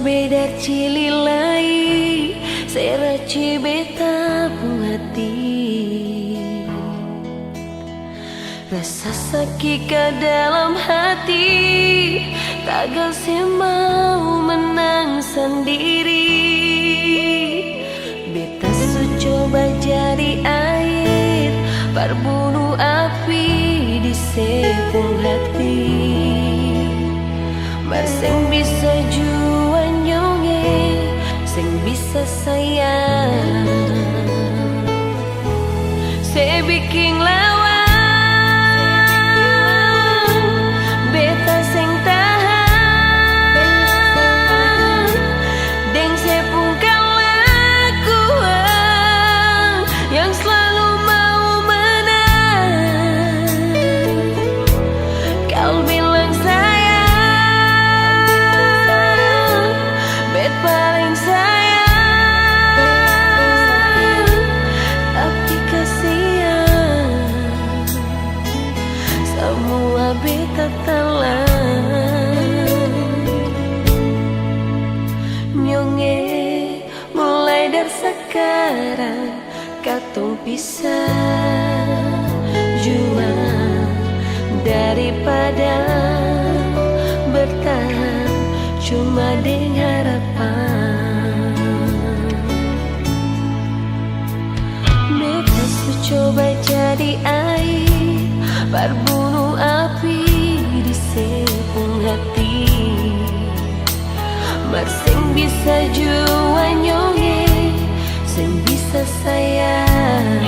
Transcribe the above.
beda cililai seraci beta pun hati. Rasa sakit ke dalam hati, tagal saya mau menang sendiri. Beta coba jadi air, perbunuh api di sepung hati. Sing bisa juan nyonge, sing bisa sayang, saya bikin lawan, beta sing tahan, deng sepung kelakuan yang selalu mau menang. Kau bilang paling sayang, tapi kasihan semua beta telan. Nyonge mulai dari sekarang katong pisah jual daripada bertahan cuma dengan harapan. Beta coba jadi air, perbunuh api di sepung hati. Sing bisa jual nyonge, sing bisa sayang,